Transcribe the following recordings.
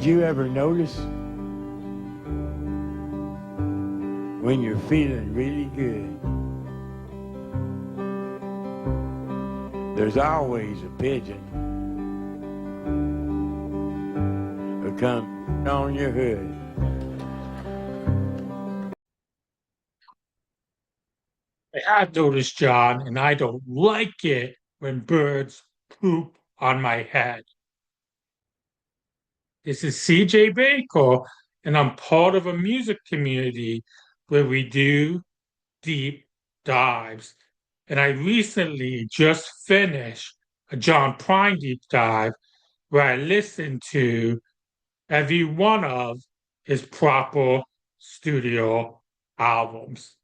Did you ever notice when you're feeling really good, there's always a pigeon who comes on your hood? I have noticed, John, and I don't like it when birds poop on my head. This is CJ Baker, and I'm part of a music community where we do deep dives. And I recently just finished a John Prine deep dive where I listened to every one of his proper studio albums.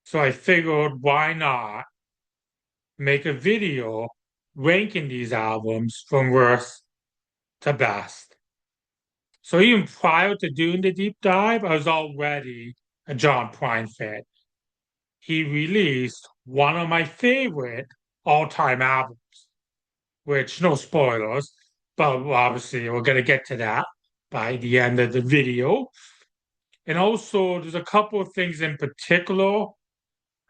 So I figured, why not make a video ranking these albums from worst to best? So even prior to doing the deep dive, I was already a John Prine fan. He released one of my favorite all-time albums, which, no spoilers, but obviously we're going to get to that by the end of the video. And also, there's a couple of things in particular,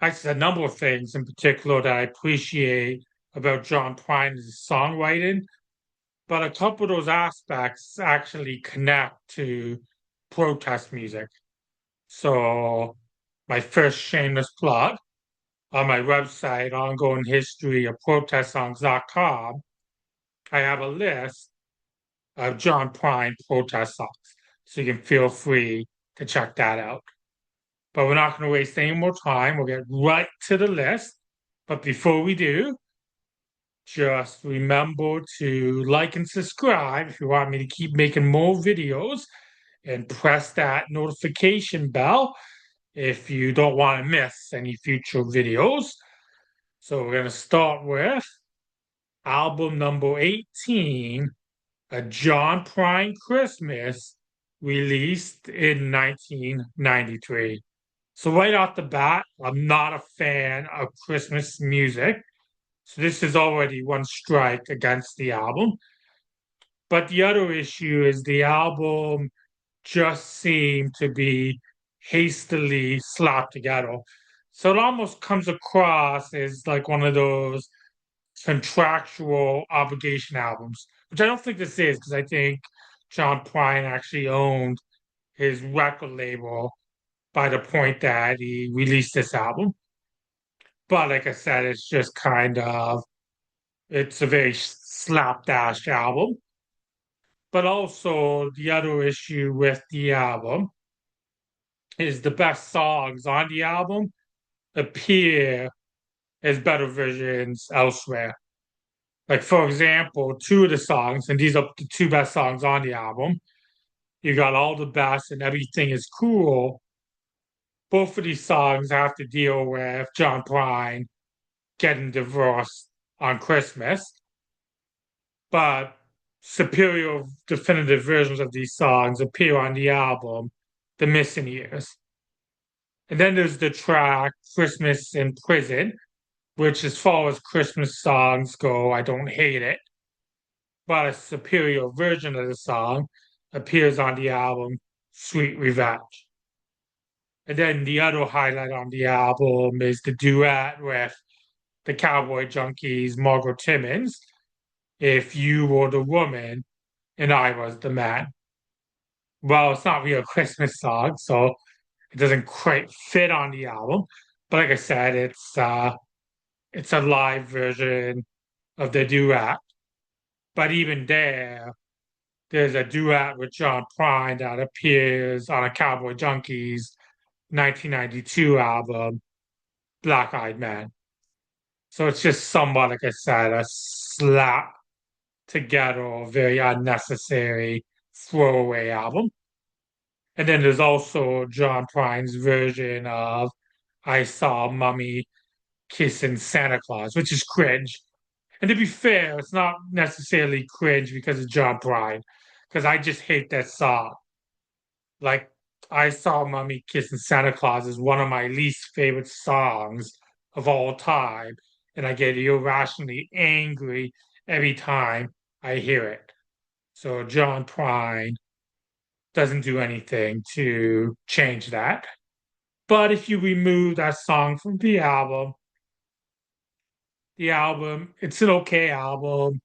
actually, a number of things in particular that I appreciate about John Prine's songwriting, but a couple of those aspects actually connect to protest music. So, my first shameless plug on my website, Ongoing History of ProtestSongs.com, I have a list of John Prine protest songs. So you can feel free to check that out. But we're not going to waste any more time. We'll get right to the list. But before we do, just remember to like and subscribe if you want me to keep making more videos, and press that notification bell if you don't want to miss any future videos. So we're going to start with album number 18, A John Prine Christmas, released in 1993. So right off the bat, I'm not a fan of Christmas music. So this is already one strike against the album. But the other issue is the album just seemed to be hastily slapped together. So it almost comes across as like one of those contractual obligation albums, which I don't think this is, because I think John Prine actually owned his record label by the point that he released this album. But like I said, it's just kind of, it's a very slapdash album. But also the other issue with the album is the best songs on the album appear as better versions elsewhere. Like, for example, two of the songs, and these are the two best songs on the album, you got All the Best and Everything is Cool. Both of these songs have to deal with John Prine getting divorced on Christmas, but superior definitive versions of these songs appear on the album The Missing Years. And then there's the track Christmas in Prison, which, as far as Christmas songs go, I don't hate it, but a superior version of the song appears on the album Sweet Revenge. And then the other highlight on the album is the duet with the Cowboy Junkies, Margaret Timmons, If You Were the Woman and I Was the Man. Well, it's not really a Christmas song, so it doesn't quite fit on the album. But like I said, it's a live version of the duet. But even there's a duet with John Prine that appears on a Cowboy Junkies 1992 album, Black Eyed Man. So it's just somewhat, like I said, a slap together, very unnecessary throwaway album. And then there's also John Prine's version of I Saw Mummy Kissing Santa Claus, which is cringe. And to be fair, it's not necessarily cringe because of John Prine, because I just hate that song. Like, I Saw Mummy Kissing Santa Claus is one of my least favorite songs of all time, and I get irrationally angry every time I hear it. So John Prine doesn't do anything to change that. But if you remove that song from the album, it's an okay album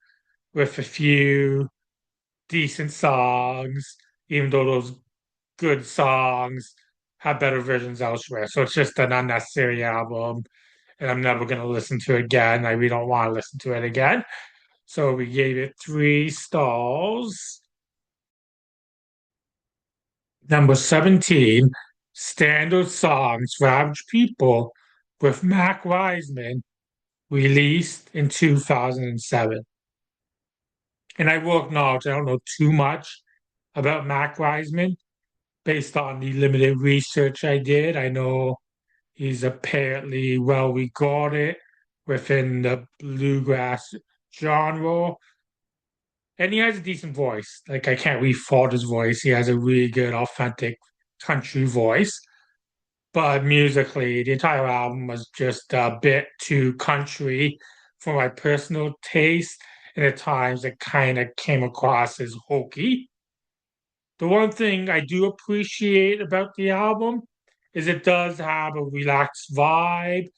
with a few decent songs, even though those good songs have better versions elsewhere. So it's just an unnecessary album, and I'm never going to listen to it again. I really don't want to listen to it again. So we gave it 3 stars. Number 17, Standard Songs for Average People with Mac Wiseman, released in 2007. And I will acknowledge I don't know too much about Mac Wiseman based on the limited research I did. I know he's apparently well regarded within the bluegrass genre. And he has a decent voice. Like, I can't really fault his voice. He has a really good, authentic country voice. But musically, the entire album was just a bit too country for my personal taste. And at times, it kind of came across as hokey. The one thing I do appreciate about the album is it does have a relaxed vibe.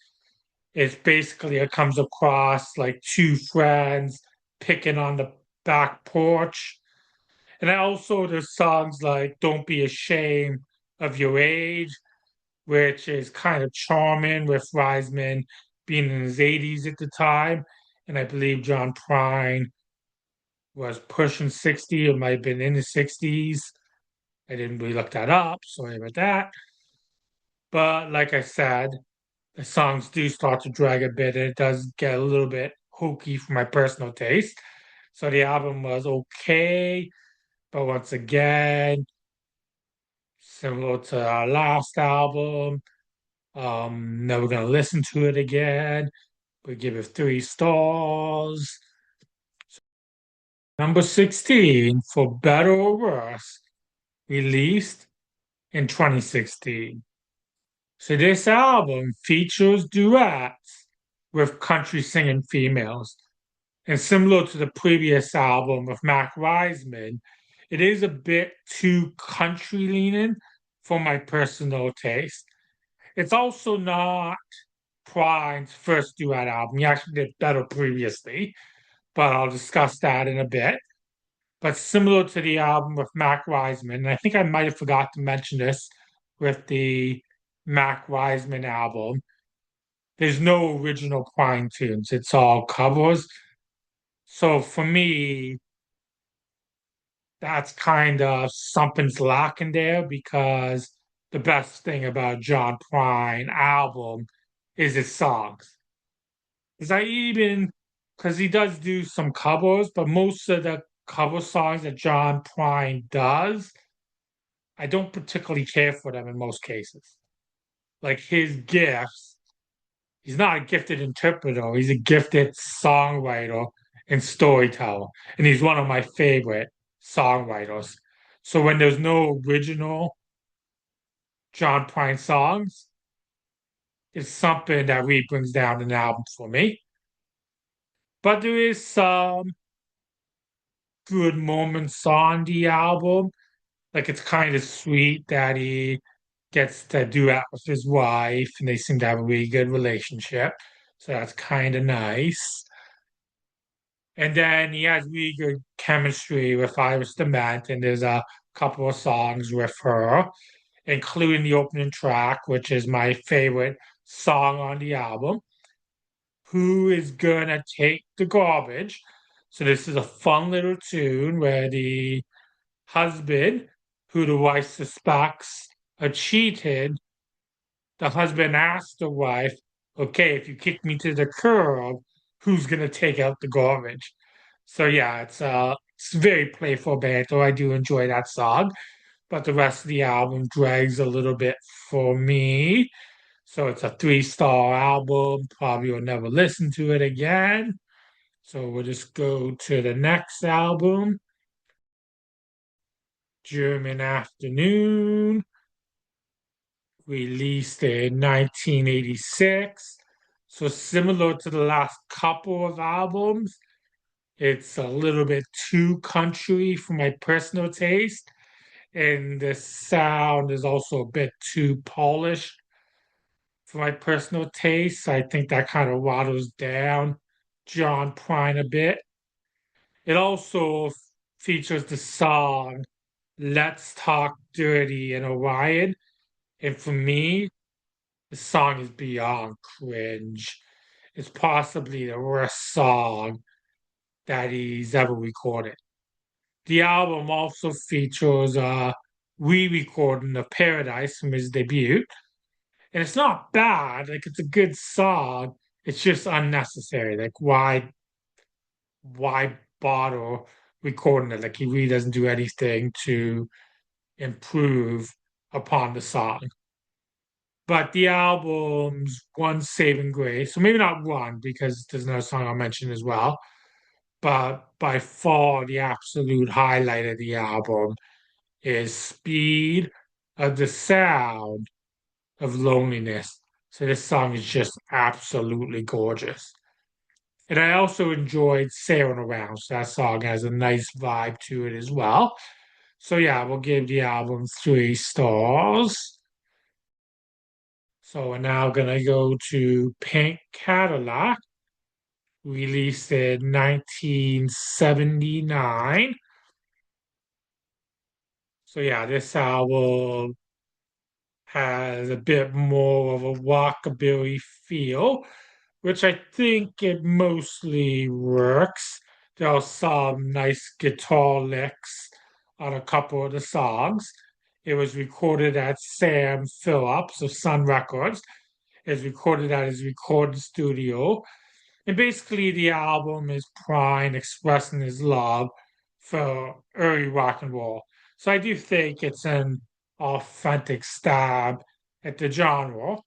It's basically, it comes across like two friends picking on the back porch. And also there's songs like Don't Be Ashamed of Your Age, which is kind of charming with Wiseman being in his 80s at the time. And I believe John Prine was pushing 60 or might have been in his 60s. I didn't really look that up. Sorry about that. But like I said, the songs do start to drag a bit, and it does get a little bit hokey for my personal taste. So the album was okay, but once again, similar to our last album, never gonna listen to it again. We give it 3 stars. Number 16, For Better or Worse, released in 2016. So this album features duets with country singing females. And similar to the previous album of Mac Wiseman, it is a bit too country leaning for my personal taste. It's also not Prine's first duet album. He actually did better previously, but I'll discuss that in a bit. But similar to the album with Mac Wiseman, and I think I might have forgot to mention this with the Mac Wiseman album, there's no original Prine tunes. It's all covers. So for me, that's kind of something's lacking there because the best thing about John Prine album is his songs. Because he does do some covers, but most of the cover songs that John Prine does, I don't particularly care for them in most cases. Like his gifts, he's not a gifted interpreter, he's a gifted songwriter and storyteller. And he's one of my favorite songwriters. So when there's no original John Prine songs, it's something that really brings down an album for me. But there is some good moments on the album. Like it's kind of sweet that he gets to do that with his wife, and they seem to have a really good relationship. So that's kind of nice. And then he has really good chemistry with Iris DeMent, and there's a couple of songs with her, including the opening track, which is my favorite song on the album. Who is gonna take the garbage? So this is a fun little tune where the husband, who the wife suspects cheated, the husband asks the wife, okay, if you kick me to the curb, who's gonna take out the garbage? So yeah, it's very playful banter. I do enjoy that song, but the rest of the album drags a little bit for me. So it's a 3 star album. Probably will never listen to it again. So we'll just go to the next album, German Afternoon, released in 1986. So similar to the last couple of albums, It's a little bit too country for my personal taste, and the sound is also a bit too polished for my personal taste. I think that kind of waters down John Prine a bit. It also features the song Let's Talk Dirty in Orion. And for me, the song is beyond cringe. It's possibly the worst song that he's ever recorded. The album also features a re-recording of Paradise from his debut. And it's not bad, like it's a good song. It's just unnecessary. Like why bother recording it? Like he really doesn't do anything to improve upon the song. But the album's one saving grace, so maybe not one, because there's another song I'll mention as well. But by far the absolute highlight of the album is Speed of the Sound of Loneliness. So this song is just absolutely gorgeous. And I also enjoyed Sailing Around. So that song has a nice vibe to it as well. So yeah, we'll give the album 3 stars. So we're now gonna go to Pink Cadillac, released in 1979. So yeah, this album has a bit more of a rockabilly feel, which I think it mostly works. There are some nice guitar licks on a couple of the songs. It was recorded at Sam Phillips of Sun Records. It's recorded at his recording studio. And basically, the album is Prine expressing his love for early rock and roll. So I do think it's an authentic stab at the genre,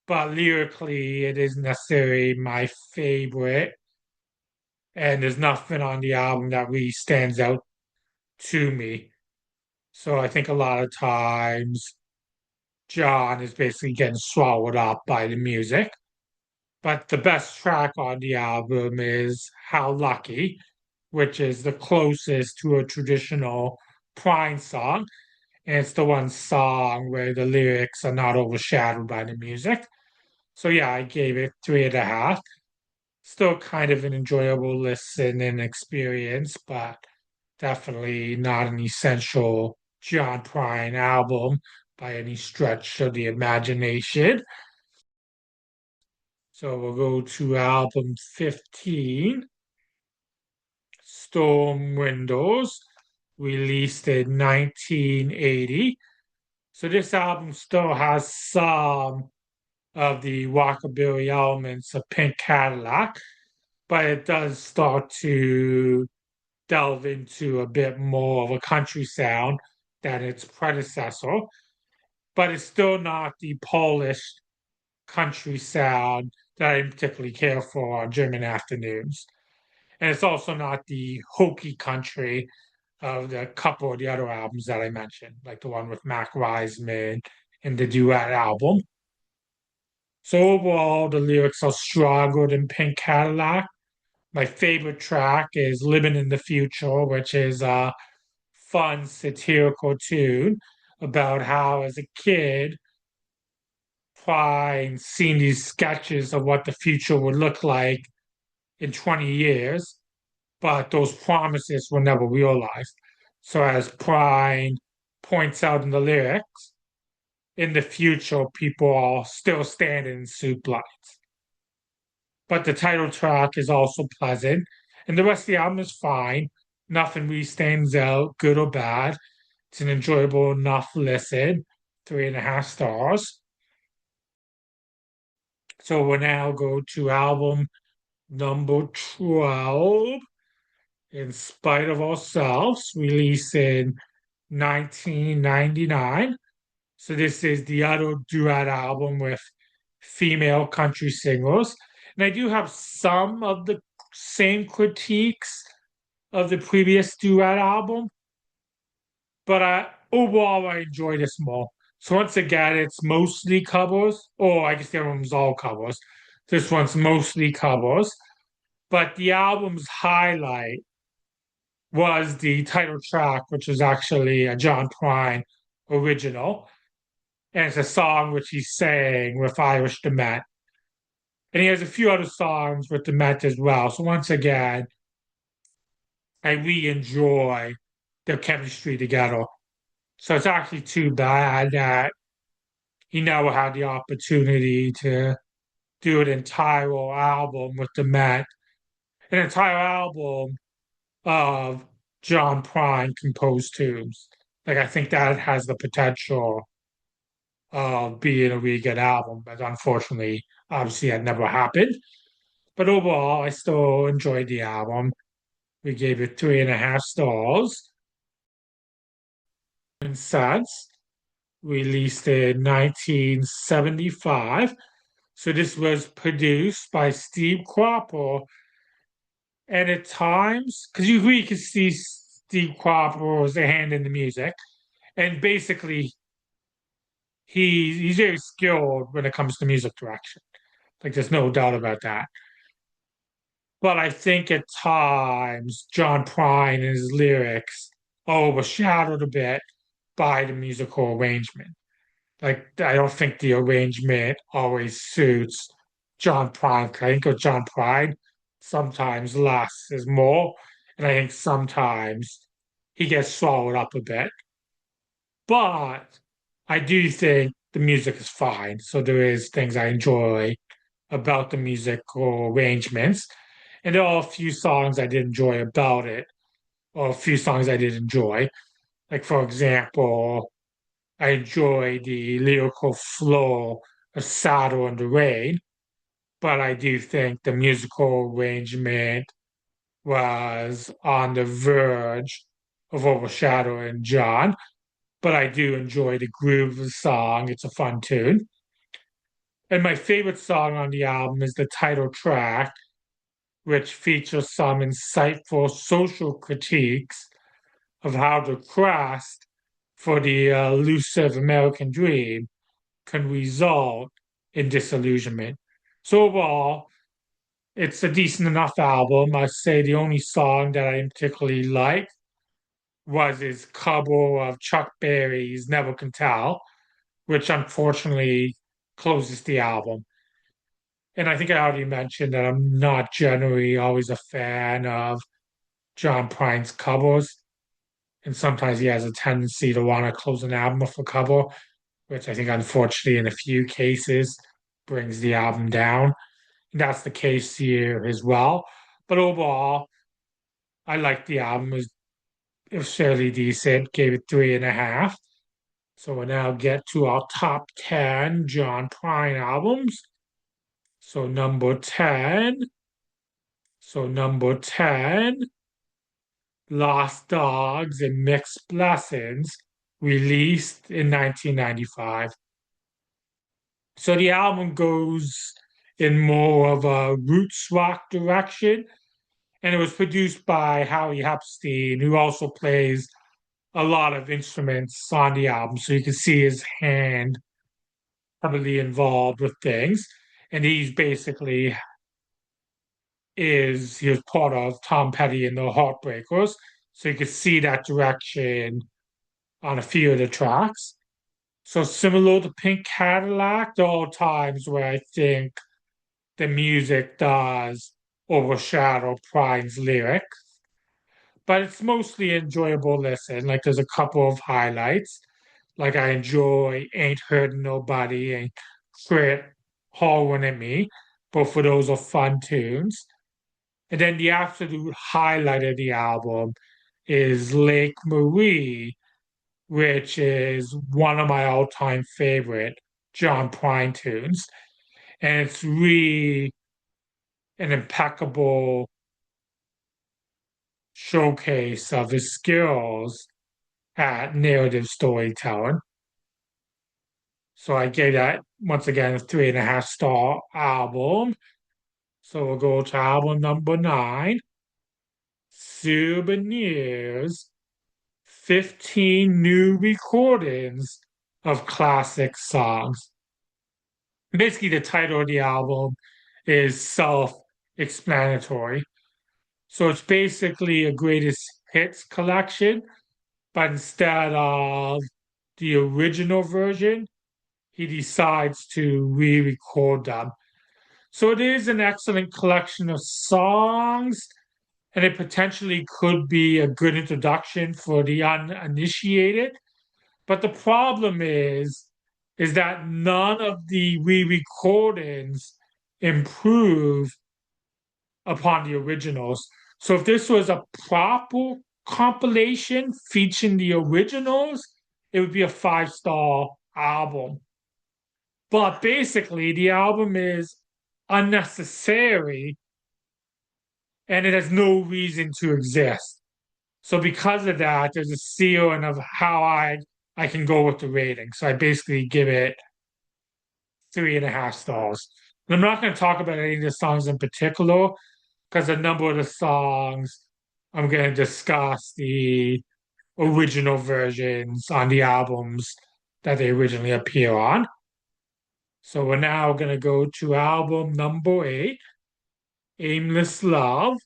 but lyrically, it isn't necessarily my favorite. And there's nothing on the album that really stands out to me. So I think a lot of times John is basically getting swallowed up by the music. But the best track on the album is How Lucky, which is the closest to a traditional Prine song. And it's the one song where the lyrics are not overshadowed by the music. So yeah, I gave it 3.5. Still kind of an enjoyable listen and experience, but definitely not an essential John Prine album by any stretch of the imagination. So we'll go to album 15, Storm Windows, released in 1980. So this album still has some of the rockabilly elements of Pink Cadillac, but it does start to delve into a bit more of a country sound than its predecessor, but it's still not the polished country sound that I particularly care for on German afternoons. And it's also not the hokey country of the couple of the other albums that I mentioned, like the one with Mac Wiseman and the duet album. So overall, the lyrics are stronger than Pink Cadillac. My favorite track is Living in the Future, which is a fun satirical tune about how, as a kid, Prine seen these sketches of what the future would look like in 20 years, but those promises were never realized. So, as Prine points out in the lyrics, in the future, people are still standing in soup lines. But the title track is also pleasant, and the rest of the album is fine. Nothing really stands out, good or bad. It's an enjoyable enough listen, 3.5 stars. So we'll now go to album number 12, In Spite of Ourselves, released in 1999. So this is the other duet album with female country singers. And I do have some of the same critiques of the previous duet album, but overall I enjoy this more. So once again, it's mostly covers, or I guess the other one's all covers. This one's mostly covers. But the album's highlight was the title track, which was actually a John Prine original. And it's a song which he sang with Irish the Met. And he has a few other songs with the Met as well. So once again, I really enjoy their chemistry together. So it's actually too bad that he never had the opportunity to do an entire album with the Met, an entire album of John Prine composed tunes. Like I think that has the potential of being a really good album, but unfortunately, obviously, that never happened. But overall, I still enjoyed the album. We gave it 3.5 stars. And Suds, released in 1975. So this was produced by Steve Cropper. And at times, because you really can see Steve Cropper's hand in the music. And basically, he's very skilled when it comes to music direction. Like there's no doubt about that. But I think at times John Prine and his lyrics are overshadowed a bit by the musical arrangement. Like I don't think the arrangement always suits John Prine. I think of John Prine, sometimes less is more, and I think sometimes he gets swallowed up a bit. But I do think the music is fine. So there is things I enjoy about the musical arrangements. And there are a few songs I did enjoy about it, or a few songs I did enjoy. Like, for example, I enjoy the lyrical flow of Saddle in the Rain, but I do think the musical arrangement was on the verge of overshadowing John. But I do enjoy the groove of the song. It's a fun tune. And my favorite song on the album is the title track, which features some insightful social critiques of how the quest for the elusive American dream can result in disillusionment. So overall, it's a decent enough album. I say the only song that I particularly like was his cover of Chuck Berry's Never Can Tell, which unfortunately closes the album. And I think I already mentioned that I'm not generally always a fan of John Prine's covers. And sometimes he has a tendency to want to close an album with a cover, which I think unfortunately in a few cases brings the album down. And that's the case here as well. But overall, I like the album. It was fairly decent, gave it 3.5. So we'll now get to our top 10 John Prine albums. So number 10. So number 10, Lost Dogs and Mixed Blessings, released in 1995. So the album goes in more of a roots rock direction, and it was produced by Howie Epstein, who also plays a lot of instruments on the album. So you can see his hand heavily involved with things. And he's basically he was part of Tom Petty and the Heartbreakers. So you could see that direction on a few of the tracks. So similar to Pink Cadillac, there are times where I think the music does overshadow Prine's lyrics, but it's mostly enjoyable listen. Like there's a couple of highlights. Like I enjoy Ain't Hurting Nobody and Crit Hauling at Me. Both of those are fun tunes. And then the absolute highlight of the album is Lake Marie, which is one of my all-time favorite John Prine tunes. And it's really an impeccable showcase of his skills at narrative storytelling. So I gave that once again a 3.5 star album. So we'll go to album number 9, Souvenirs, 15 new recordings of classic songs. Basically, the title of the album is self self-explanatory. So it's basically a greatest hits collection, but instead of the original version, he decides to re-record them. So it is an excellent collection of songs, and it potentially could be a good introduction for the uninitiated. But the problem is that none of the re-recordings improve upon the originals. So if this was a proper compilation featuring the originals, it would be a 5-star album. But basically, the album is unnecessary and it has no reason to exist. So because of that, there's a ceiling of how I can go with the rating. So I basically give it 3.5 stars. And I'm not going to talk about any of the songs in particular because a number of the songs I'm going to discuss the original versions on the albums that they originally appear on. So we're now going to go to album number 8, Aimless Love,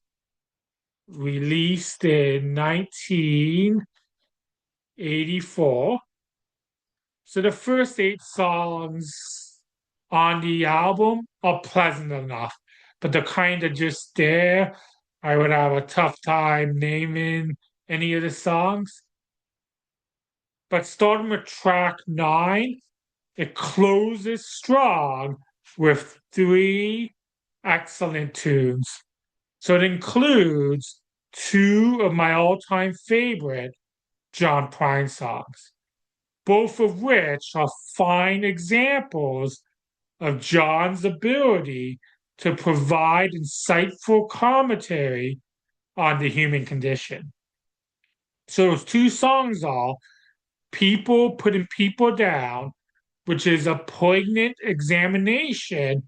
released in 1984. So the first 8 songs on the album are pleasant enough, but they're kind of just there. I would have a tough time naming any of the songs. But starting with track 9, it closes strong with 3 excellent tunes. So it includes 2 of my all-time favorite John Prine songs, both of which are fine examples of John's ability to provide insightful commentary on the human condition. So those 2 songs are People Putting People Down, which is a poignant examination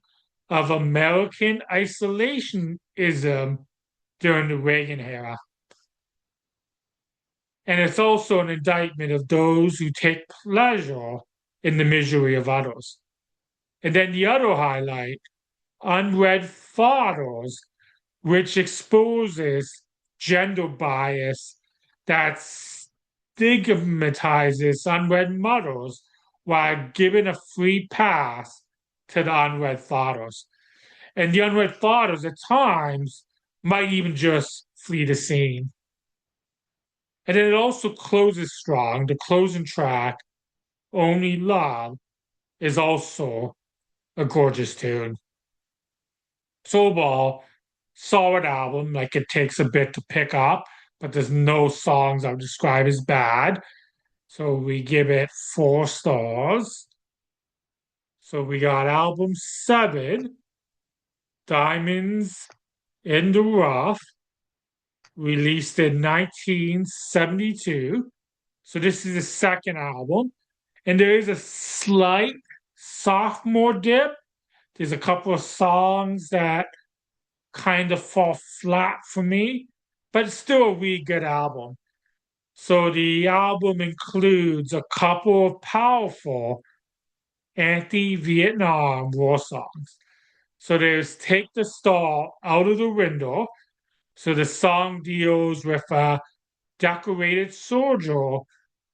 of American isolationism during the Reagan era. And it's also an indictment of those who take pleasure in the misery of others. And then the other highlight, Unread Fathers, which exposes gender bias that stigmatizes unread mothers while giving a free pass to the unread fathers. And the unread fathers at times might even just flee the scene. And then it also closes strong. The closing track, Only Love, is also a gorgeous tune. So overall, solid album. Like it takes a bit to pick up, but there's no songs I would describe as bad. So we give it 4 stars. So we got album 7, Diamonds in the Rough, released in 1972. So this is the second album. And there is a slight sophomore dip. There's a couple of songs that kind of fall flat for me, but it's still a really good album. So the album includes a couple of powerful anti-Vietnam war songs. So there's Take the Star Out of the Window. So the song deals with a decorated soldier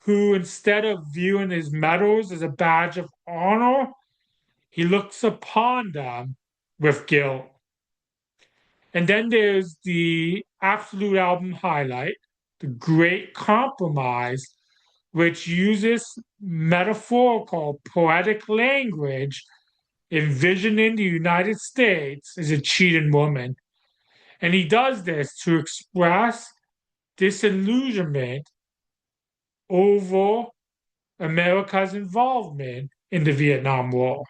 who, instead of viewing his medals as a badge of honor, he looks upon them with guilt. And then there's the absolute album highlight, The Great Compromise, which uses metaphorical poetic language envisioning the United States as a cheating woman. And he does this to express disillusionment over America's involvement in the Vietnam War.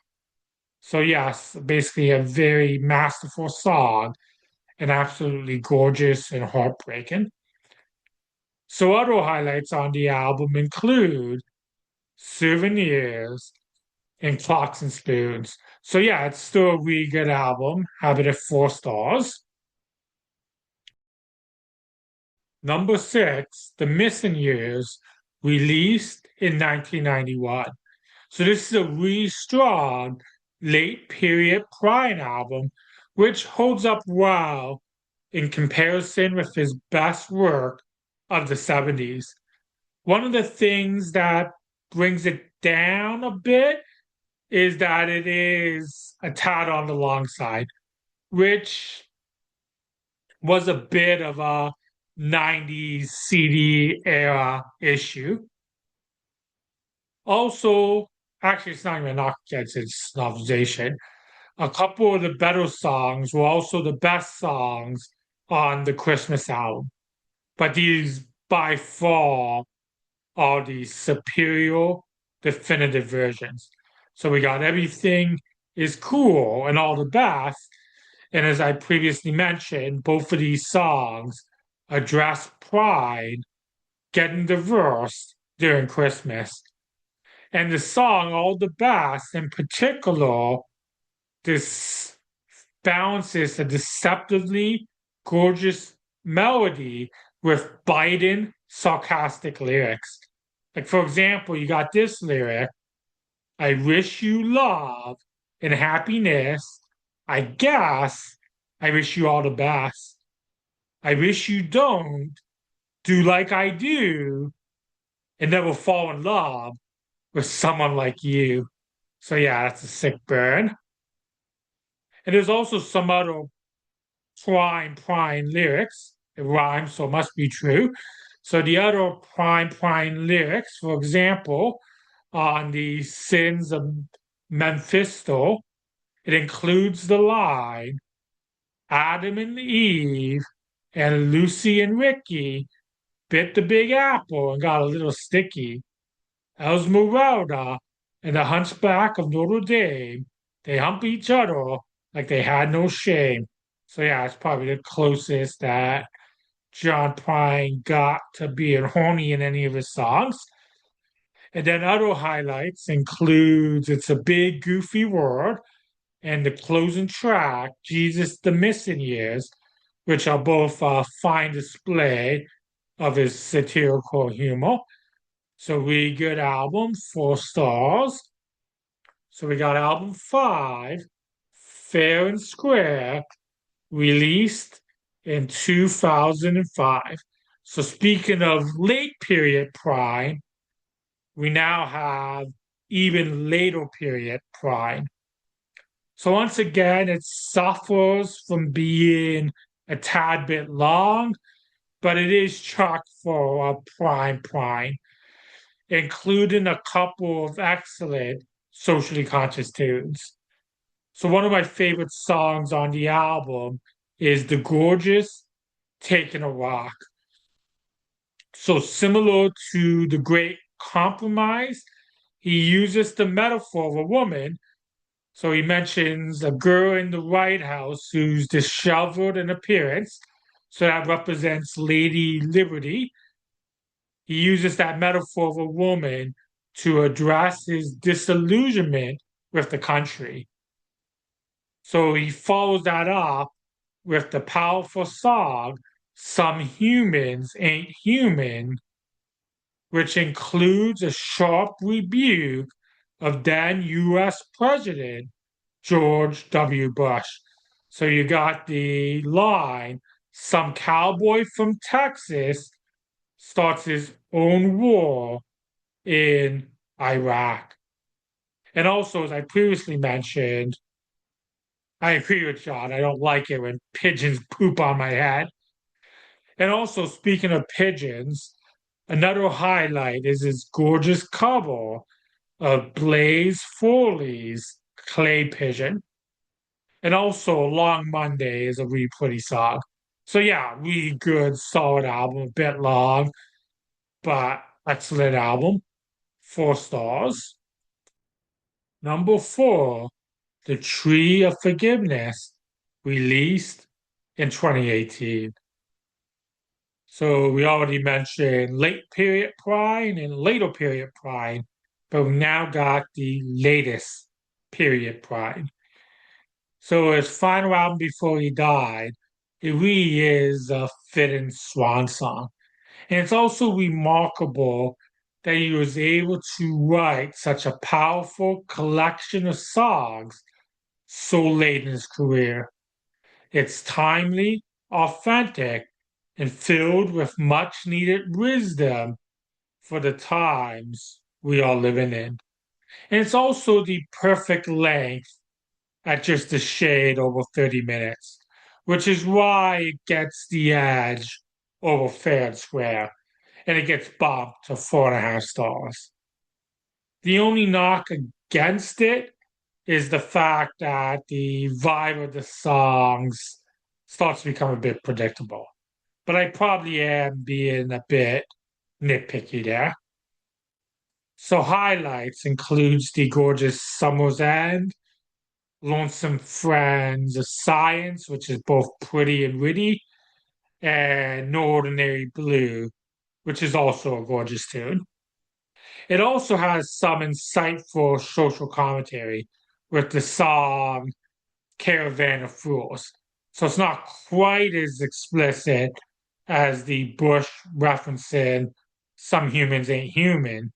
So yes, basically a very masterful song and absolutely gorgeous and heartbreaking. So other highlights on the album include Souvenirs and Clocks and Spoons. So yeah, it's still a really good album. Have it at 4 stars. Number 6, The Missing Years, released in 1991. So this is a really strong late period Prine album, which holds up well in comparison with his best work of the 70s. One of the things that brings it down a bit is that it is a tad on the long side, which was a bit of a 90s CD era issue. Also, actually, it's not even knock against its novelization. A couple of the better songs were also the best songs on the Christmas album. But these, by far, are the superior definitive versions. So we got Everything is Cool and All the Best. And as I previously mentioned, both of these songs address pride getting divorced during Christmas. And the song All the Best in particular, this balances a deceptively gorgeous melody with biting, sarcastic lyrics. Like, for example, you got this lyric: I wish you love and happiness. I guess I wish you all the best. I wish you don't do like I do and never fall in love with someone like you. So, yeah, that's a sick burn. And there's also some other prime lyrics. It rhymes, so it must be true. So the other prime lyrics, for example, on the Sins of Mephisto, it includes the line, Adam and Eve and Lucy and Ricky bit the big apple and got a little sticky. Esmeralda and the Hunchback of Notre Dame, they hump each other like they had no shame. So yeah, it's probably the closest that John Prine got to being horny in any of his songs. And then other highlights includes It's a Big Goofy World and the closing track, Jesus the Missing Years, which are both a fine display of his satirical humor. So really good album, 4 stars. So we got album 5, Fair and Square, released in 2005. So speaking of late period Prime, we now have even later period Prime. So once again, it suffers from being a tad bit long, but it is chock full of prime, including a couple of excellent socially conscious tunes. So one of my favorite songs on the album is the gorgeous Taking a Walk. So similar to The Great Compromise, he uses the metaphor of a woman. So he mentions a girl in the White House who's disheveled in appearance. So that represents Lady Liberty. He uses that metaphor of a woman to address his disillusionment with the country. So he follows that up with the powerful song, Some Humans Ain't Human, which includes a sharp rebuke of then US President George W. Bush. So you got the line, some cowboy from Texas starts his own war in Iraq. And also, as I previously mentioned, I agree with John. I don't like it when pigeons poop on my head. And also, speaking of pigeons, another highlight is his gorgeous cover of Blaze Foley's Clay Pigeon. And also, Long Monday is a really pretty song. So, yeah, really good, solid album, a bit long, but excellent album. 4 stars. Number 4, The Tree of Forgiveness, released in 2018. So we already mentioned late period Prine and later period Prine, but we now got the latest period Prine. So his final album before he died, it really is a fitting swan song. And it's also remarkable that he was able to write such a powerful collection of songs so late in his career. It's timely, authentic, and filled with much needed wisdom for the times we are living in. And it's also the perfect length at just a shade over 30 minutes, which is why it gets the edge over fair and square, and it gets bumped to 4.5 stars. The only knock against it is the fact that the vibe of the songs starts to become a bit predictable. But I probably am being a bit nitpicky there. So highlights includes the gorgeous Summer's End, Lonesome Friends of Science, which is both pretty and witty, and No Ordinary Blue, which is also a gorgeous tune. It also has some insightful social commentary with the song Caravan of Fools. So it's not quite as explicit as the Bush referencing Some Humans Ain't Human,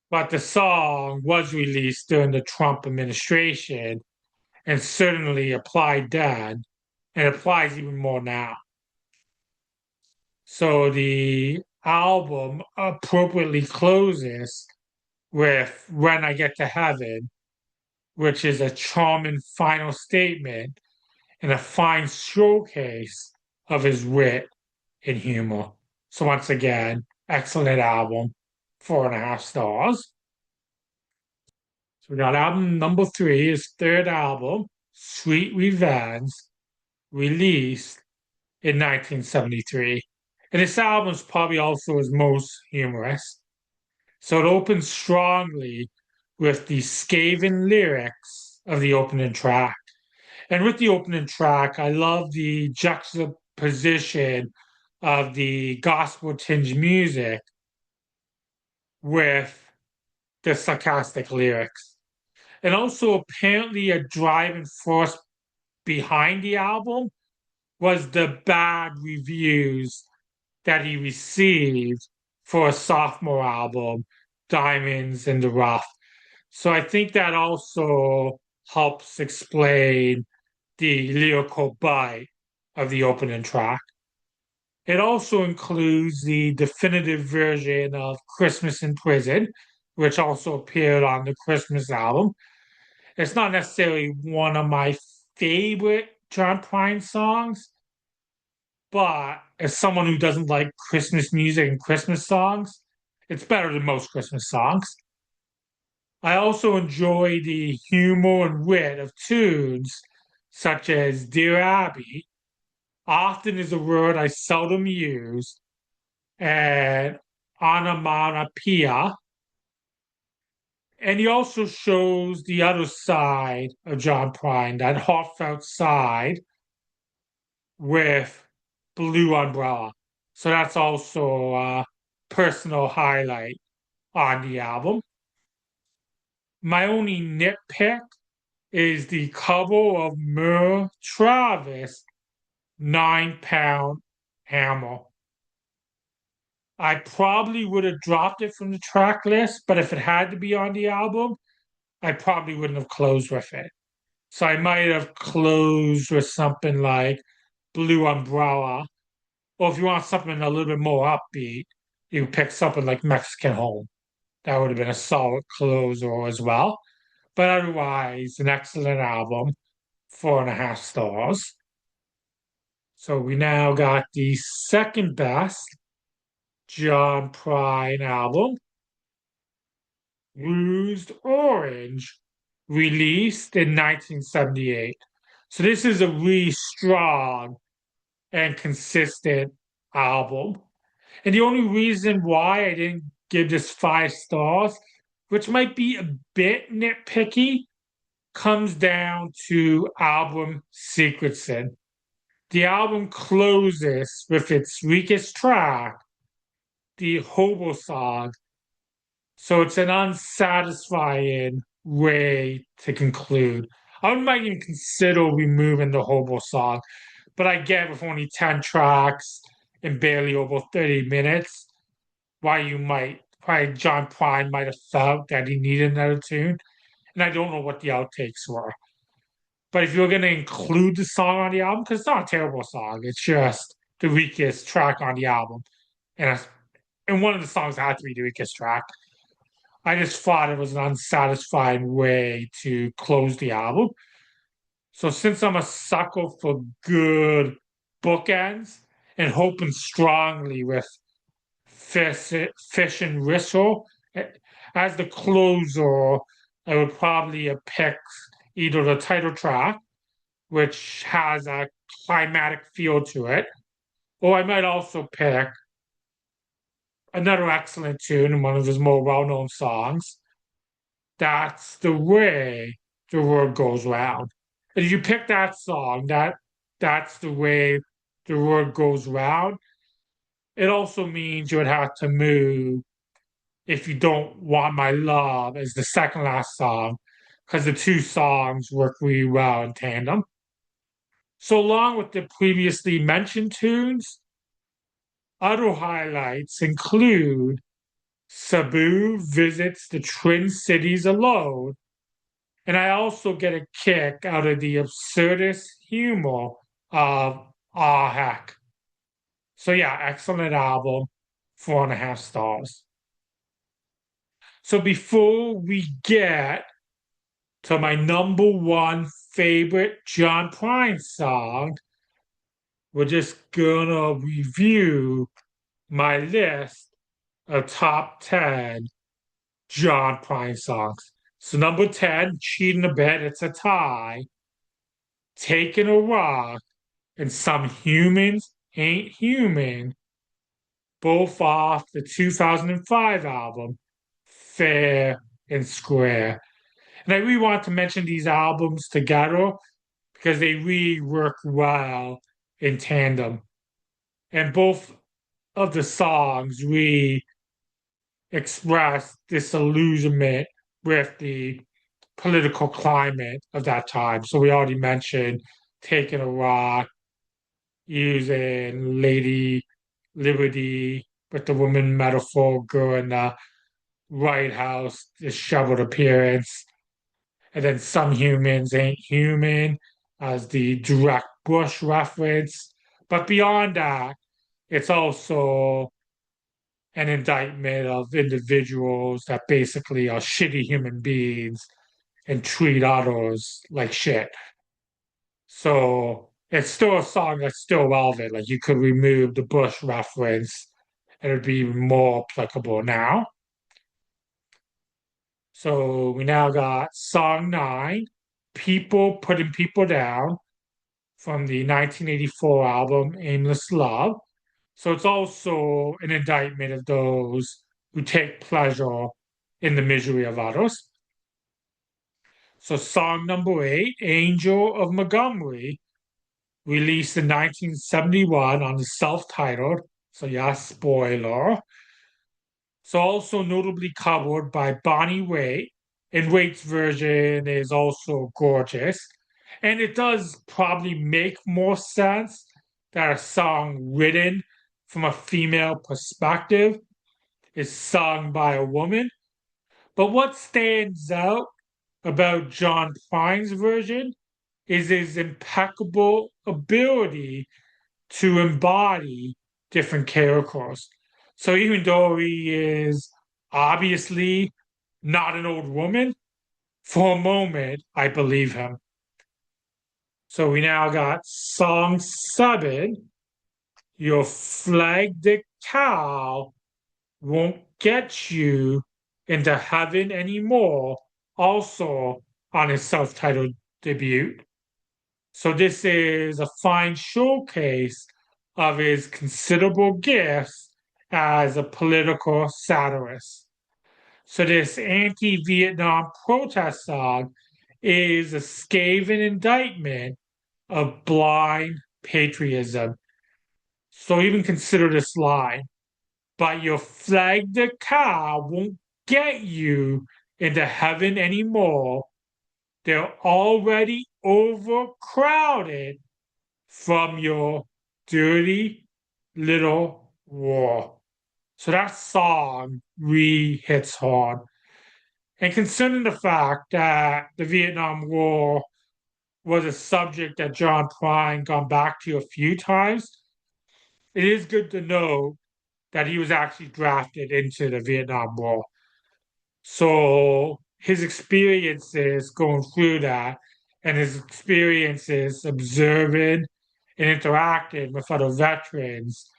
but the song was released during the Trump administration and certainly applied then and applies even more now. So the album appropriately closes with When I Get to Heaven, which is a charming final statement and a fine showcase of his wit and humor. So once again, excellent album, 4.5 stars. So we got album number 3, his third album, Sweet Revenge, released in 1973. And this album is probably also his most humorous. So it opens strongly with the scathing lyrics of the opening track. And with the opening track, I love the juxtaposition of the gospel tinged music with the sarcastic lyrics. And also, apparently, a driving force behind the album was the bad reviews that he received for a sophomore album, Diamonds in the Rough. So I think that also helps explain the lyrical bite of the opening track. It also includes the definitive version of Christmas in Prison, which also appeared on the Christmas album. It's not necessarily one of my favorite John Prine songs, but as someone who doesn't like Christmas music and Christmas songs, it's better than most Christmas songs. I also enjoy the humor and wit of tunes such as Dear Abby, often is a word I seldom use, and onomatopoeia. And he also shows the other side of John Prine, that heartfelt side with Blue Umbrella. So that's also a personal highlight on the album. My only nitpick is the cover of Merle Travis, 9-Pound Hammer. I probably would have dropped it from the track list, but if it had to be on the album, I probably wouldn't have closed with it. So I might have closed with something like Blue Umbrella. Or if you want something a little bit more upbeat, you pick something like Mexican Home. That would have been a solid closer as well. But otherwise, an excellent album, 4.5 stars. So we now got the second best John Prine album, Bruised Orange, released in 1978. So this is a really strong and consistent album. And the only reason why I didn't give this 5 stars, which might be a bit nitpicky, comes down to album sequencing. The album closes with its weakest track, the Hobo Song. So it's an unsatisfying way to conclude. I might even consider removing the Hobo Song, but I get with only 10 tracks and barely over 30 minutes, why John Prine might have felt that he needed another tune. And I don't know what the outtakes were. But if you're going to include the song on the album, because it's not a terrible song, it's just the weakest track on the album. And, and one of the songs had to be the weakest track. I just thought it was an unsatisfying way to close the album. So since I'm a sucker for good bookends and hoping strongly with Fish and Whistle as the closer, I would probably have picked either the title track, which has a climatic feel to it, or I might also pick another excellent tune in one of his more well-known songs. That's the way the world goes round. And if you pick that song, that's the way the world goes round. It also means you would have to move If You Don't Want My Love as the second last song, because the two songs work really well in tandem. So along with the previously mentioned tunes, other highlights include Sabu visits the Twin Cities alone, and I also get a kick out of the absurdist humor of Ah Heck. So yeah, excellent album, 4.5 stars. So before we get to my number one favorite John Prine song, we're just gonna review my list of top 10 John Prine songs. So number 10, Cheating a Bit, it's a tie. Taking a Rock, and Some Humans Ain't Human, both off the 2005 album, Fair and Square. And I really want to mention these albums together because they really work well in tandem. And both of the songs really express disillusionment with the political climate of that time. So we already mentioned Taking a Rock, using Lady Liberty with the woman metaphor girl in the White House, disheveled appearance. And then Some Humans Ain't Human as the direct Bush reference. But beyond that, it's also an indictment of individuals that basically are shitty human beings and treat others like shit. So it's still a song that's still relevant. Like you could remove the Bush reference and it'd be more applicable now. So we now got song 9, People Putting People Down, from the 1984 album Aimless Love. So it's also an indictment of those who take pleasure in the misery of others. So song number 8, Angel of Montgomery, released in 1971 on the self-titled, so yeah, spoiler. So also notably covered by Bonnie Raitt, and Raitt's version is also gorgeous. And it does probably make more sense that a song written from a female perspective is sung by a woman. But what stands out about John Prine's version is his impeccable ability to embody different characters. So even though he is obviously not an old woman, for a moment, I believe him. So we now got song 7, Your Flag the Cow Won't Get You into Heaven Anymore, also on his self-titled debut. So this is a fine showcase of his considerable gifts as a political satirist. So this anti-Vietnam protest song is a scathing indictment of blind patriotism. So even consider this line, but your flag the cow won't get you into heaven anymore. They're already overcrowded from your dirty little war. So that song really hits hard. And considering the fact that the Vietnam War was a subject that John Prine gone back to a few times. It is good to know that he was actually drafted into the Vietnam War. So his experiences going through that and his experiences observing and interacting with other veterans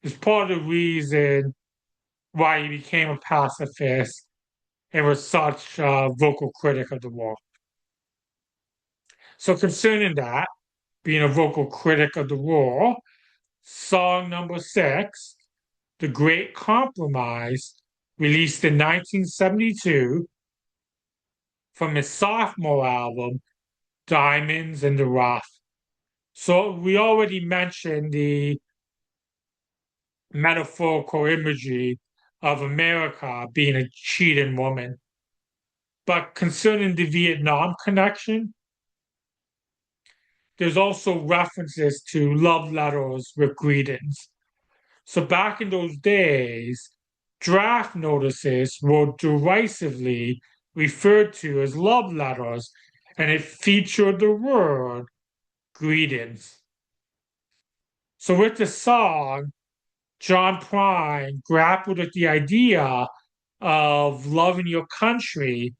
is part of the reason why he became a pacifist and was such a vocal critic of the war. So concerning that, being a vocal critic of the war, song number 6, The Great Compromise, released in 1972 from his sophomore album, Diamonds in the Rough. So we already mentioned the metaphorical imagery of America being a cheating woman. But concerning the Vietnam connection, there's also references to love letters with greetings. So back in those days, draft notices were derisively referred to as love letters, and it featured the word greetings. So with the song, John Prine grappled with the idea of loving your country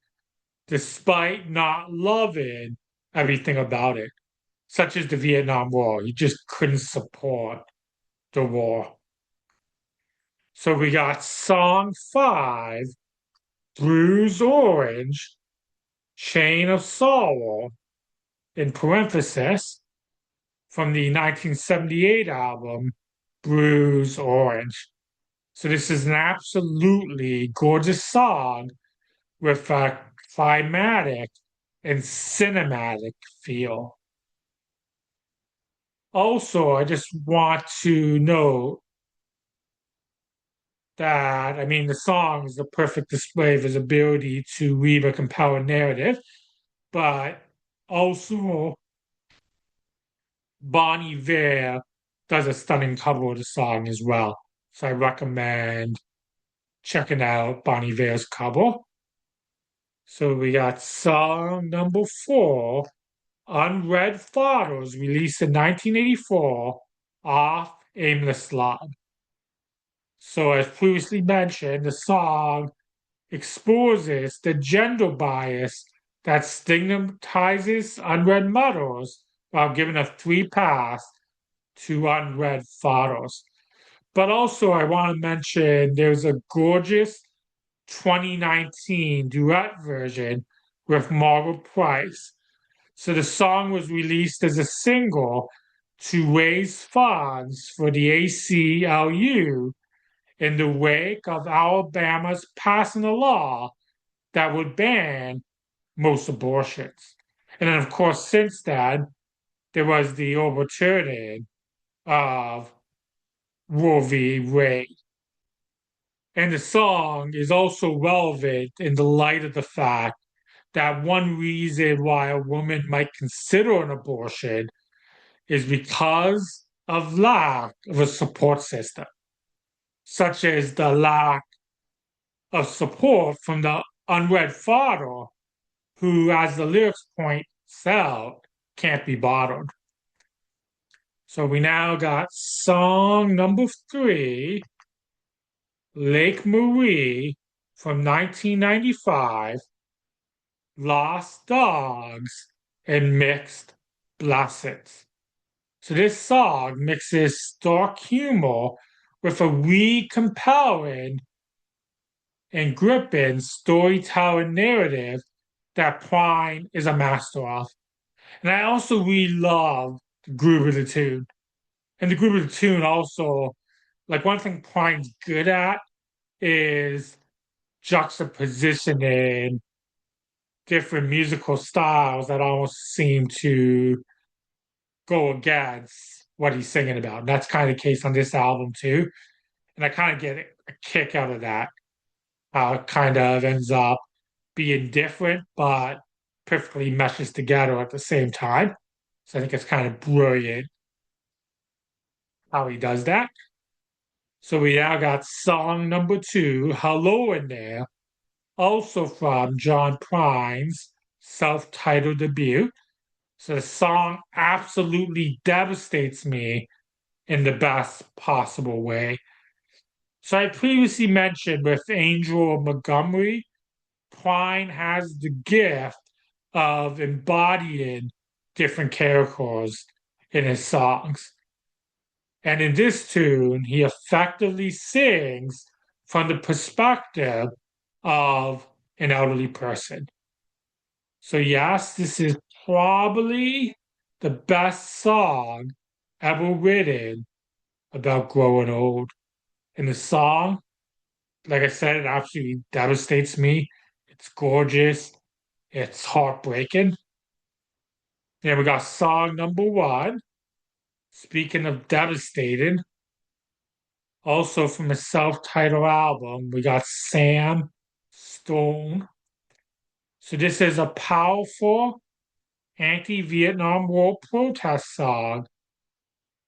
despite not loving everything about it, such as the Vietnam War. You just couldn't support the war. So we got song 5, Bruise Orange, Chain of Sorrow, in parenthesis, from the 1978 album, Bruise Orange. So this is an absolutely gorgeous song with a climatic and cinematic feel. Also, I just want to note that, I mean, the song is the perfect display of his ability to weave a compelling narrative, but also Bon Iver does a stunning cover of the song as well. So I recommend checking out Bon Iver's cover. So we got song number 4, Unread Photos, released in 1984, off Aimless Love. So as previously mentioned, the song exposes the gender bias that stigmatizes unread letters while giving a free pass to unread photos. But also, I want to mention there's a gorgeous 2019 duet version with Margaret Price. So the song was released as a single to raise funds for the ACLU in the wake of Alabama's passing a law that would ban most abortions. And then, of course, since then, there was the overturning of Roe v. Wade. And the song is also relevant in the light of the fact that one reason why a woman might consider an abortion is because of lack of a support system, such as the lack of support from the unread father, who, as the lyrics point out, can't be bothered. So we now got song number 3, Lake Marie from 1995, Lost Dogs and Mixed Blessings. So this song mixes dark humor with a really compelling and gripping storytelling narrative that Prine is a master of. And I also really love the groove of the tune. And the groove of the tune also, like one thing Prine's good at is juxtapositioning different musical styles that almost seem to go against what he's singing about. And that's kind of the case on this album too. And I kind of get a kick out of that. How it kind of ends up being different, but perfectly meshes together at the same time. So I think it's kind of brilliant how he does that. So we now got song number 2, Hello in There, also from John Prine's self-titled debut. So the song absolutely devastates me in the best possible way. So I previously mentioned with Angel of Montgomery, Prine has the gift of embodying different characters in his songs. And in this tune, he effectively sings from the perspective of an elderly person. So, yes, this is probably the best song ever written about growing old. And the song, like I said, it absolutely devastates me. It's gorgeous. It's heartbreaking. Then we got song number one. Speaking of devastating, also from a self-titled album, we got Sam Stone. So this is a powerful anti-Vietnam War protest song.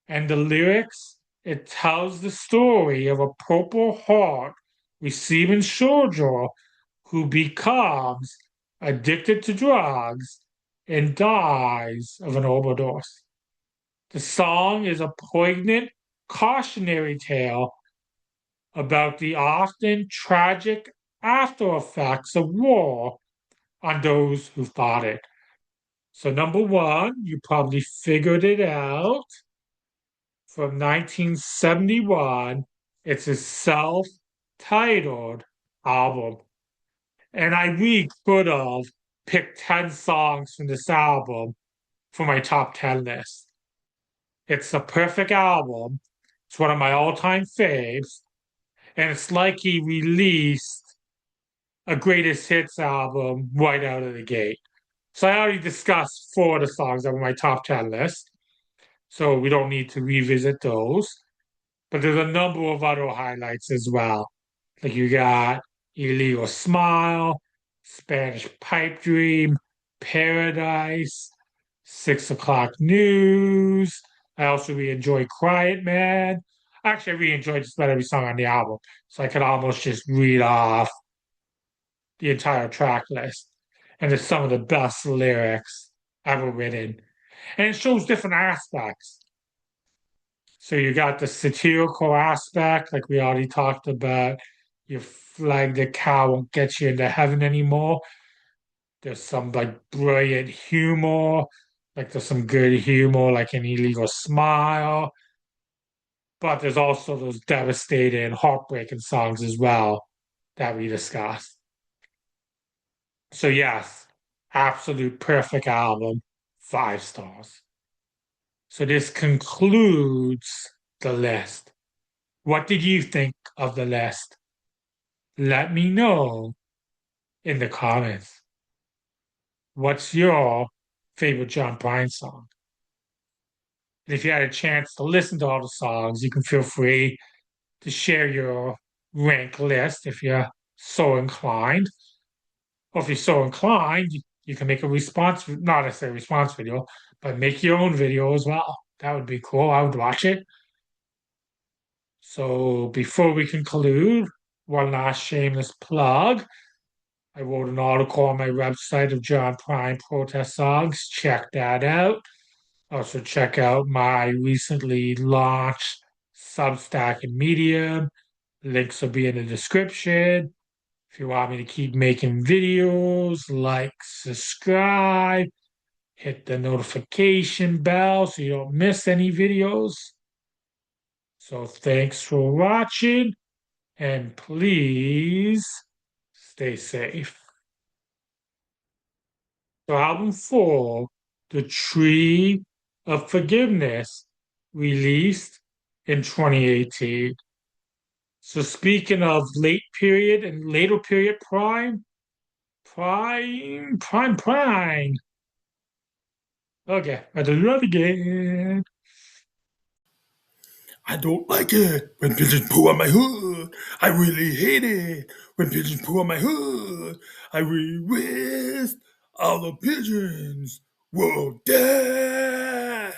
And the lyrics, it tells the story of a Purple Heart receiving soldier who becomes addicted to drugs and dies of an overdose. The song is a poignant cautionary tale about the often tragic after effects of war on those who fought it. So, number one, you probably figured it out from 1971. It's a self titled album. And I really could have picked 10 songs from this album for my top 10 list. It's a perfect album. It's one of my all time faves. And it's like he released a greatest hits album right out of the gate. So I already discussed four of the songs on my top 10 list. So we don't need to revisit those. But there's a number of other highlights as well. Like you got Illegal Smile, Spanish Pipe Dream, Paradise, 6 o'clock News. I also really enjoy Quiet Man. Actually, I really enjoyed just about every song on the album. So I could almost just read off the entire track list. And it's some of the best lyrics ever written. And it shows different aspects. So you got the satirical aspect, like we already talked about. Your flag the cow won't get you into heaven anymore. There's some like brilliant humor, like there's some good humor, like an illegal smile. But there's also those devastating, heartbreaking songs as well that we discussed. So yes, absolute perfect album, 5 stars. So this concludes the list. What did you think of the list? Let me know in the comments. What's your favorite John Prine song? And if you had a chance to listen to all the songs, you can feel free to share your rank list if you're so inclined. Or if you're so inclined, you can make a response, not necessarily a response video, but make your own video as well. That would be cool. I would watch it. So before we conclude, one last shameless plug. I wrote an article on my website of John Prine protest songs. Check that out. Also, check out my recently launched Substack and Medium. Links will be in the description. If you want me to keep making videos, like, subscribe, hit the notification bell so you don't miss any videos. So, thanks for watching, and please stay safe. So album 4, The Tree of Forgiveness, released in 2018. So speaking of late period and later period prime. Okay, I do that again. I don't like it when pigeons poo on my hood. I really hate it when pigeons poo on my hood. I really wish all the pigeons were dead.